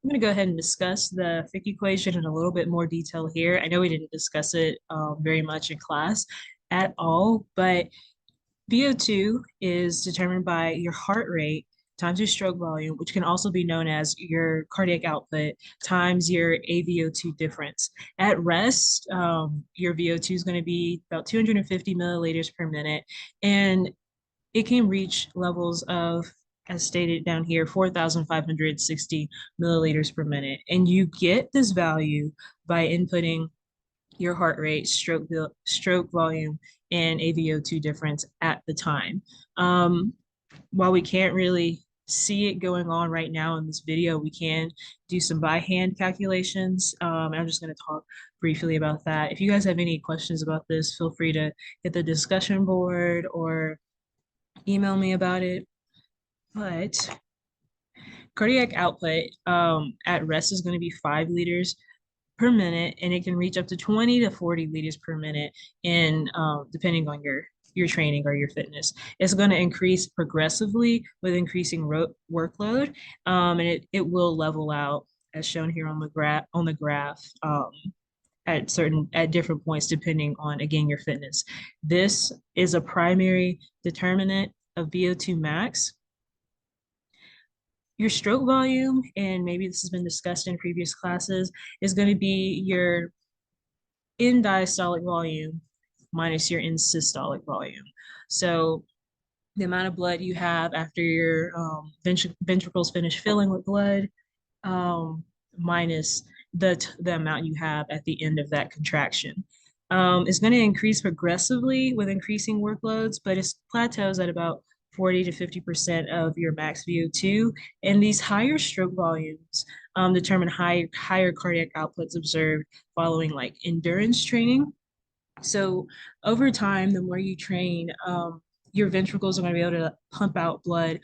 I'm going to go ahead and discuss the Fick equation in a little bit more detail here. I know we didn't discuss it very much in class at all, but VO2 is determined by your heart rate times your stroke volume, which can also be known as your cardiac output times your AVO2 difference. At rest, your VO2 is going to be about 250 milliliters per minute, and it can reach levels of, as stated down here, 4,560 milliliters per minute. And you get this value by inputting your heart rate, stroke volume, and AVO2 difference at the time. Um, while we can't really see it going on right now in this video, we can do some by hand calculations. I'm just going to talk briefly about that. If you guys have any questions about this, feel free to hit the discussion board or email me about it. But cardiac output at rest is going to be 5 liters per minute, and it can reach up to 20 to 40 liters per minute in depending on your training or your fitness. It's going to increase progressively with increasing workload, and it will level out as shown here on the graph at different points depending on, again, your fitness. This is a primary determinant of VO2 max. Your stroke volume, and maybe this has been discussed in previous classes, is going to be your end diastolic volume minus your end systolic volume. So the amount of blood you have after your ventricles finish filling with blood, minus the amount you have at the end of that contraction. It's going to increase progressively with increasing workloads, but it plateaus at about 40 to 50% of your max VO2. And these higher stroke volumes determine higher cardiac outputs observed following like endurance training. So over time, the more you train, your ventricles are going to be able to pump out blood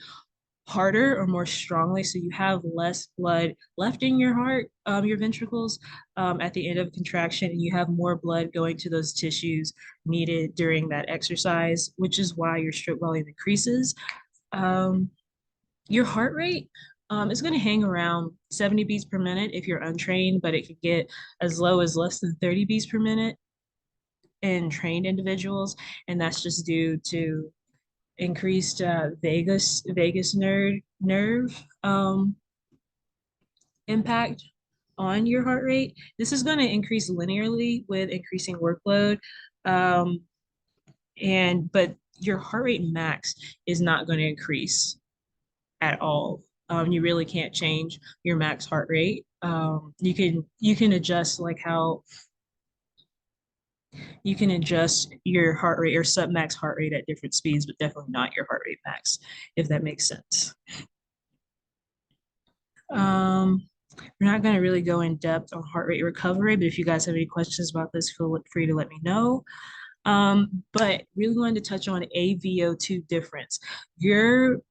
harder or more strongly, so you have less blood left in your heart, your ventricles, at the end of contraction, and you have more blood going to those tissues needed during that exercise, which is why your stroke volume increases. Your heart rate is going to hang around 70 beats per minute if you're untrained, but it could get as low as less than 30 beats per minute in trained individuals, and that's just due to increased vagus nerve impact on your heart rate. This is going to increase linearly with increasing workload, but your heart rate max is not going to increase at all. You really can't change your max heart rate. You can adjust like how you can adjust your heart rate or sub-max heart rate at different speeds, but definitely not your heart rate max, if that makes sense. We're not going to really go in depth on heart rate recovery, but if you guys have any questions about this, feel free to let me know. But really going to touch on AVO2 difference. Your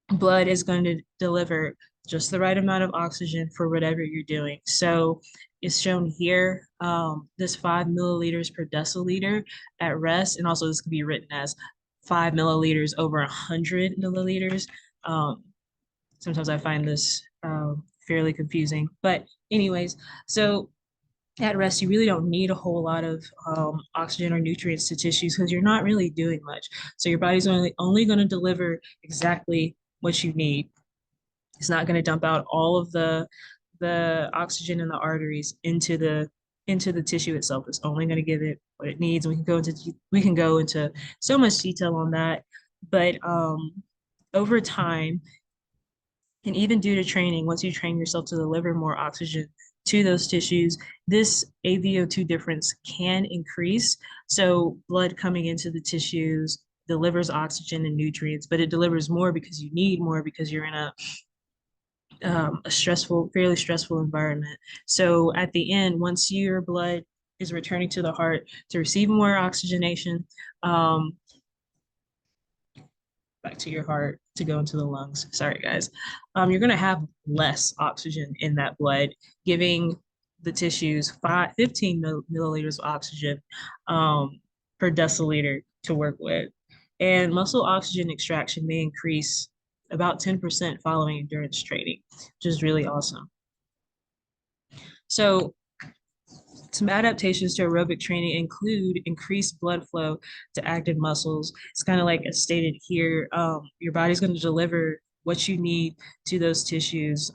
blood is going to deliver just the right amount of oxygen for whatever you're doing. So it's shown here, this 5 milliliters per deciliter at rest, and also this could be written as 5 milliliters over 100 milliliters. Sometimes I find this fairly confusing, but anyways, so at rest, you really don't need a whole lot of oxygen or nutrients to tissues because you're not really doing much. So your body's only going to deliver exactly what you need. It's not going to dump out all of the oxygen in the arteries into the tissue itself. It's only going to give it what it needs. We can go into so much detail on that, but over time, and even due to training, once you train yourself to deliver more oxygen to those tissues, this AVO2 difference can increase. So blood coming into the tissues delivers oxygen and nutrients, but it delivers more because you need more because you're in a fairly stressful environment. So at the end, once your blood is returning to the heart to receive more oxygenation, back to your heart to go into the lungs. Sorry, guys. You're going to have less oxygen in that blood, giving the tissues 15 milliliters of oxygen per deciliter to work with. And muscle oxygen extraction may increase about 10% following endurance training, which is really awesome. So some adaptations to aerobic training include increased blood flow to active muscles. It's kind of like as stated here, your body's going to deliver what you need to those tissues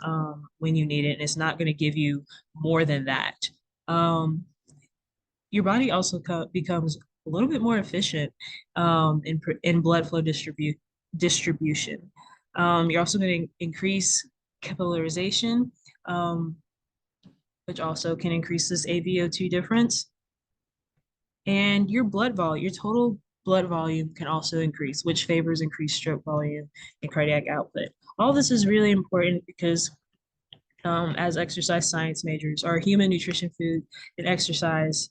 when you need it, and it's not going to give you more than that. Um, your body also becomes a little bit more efficient in blood flow distribution. You're also going to increase capillarization, um, which also can increase this AVO2 difference. And your blood volume, your total blood volume can also increase, which favors increased stroke volume and cardiac output. All this is really important because as exercise science majors, our human nutrition, food, and exercise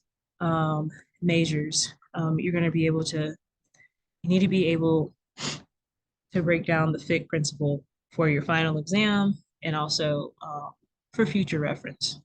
majors, you're going to be able to, you need to be able to break down the Fick principle for your final exam and also for future reference.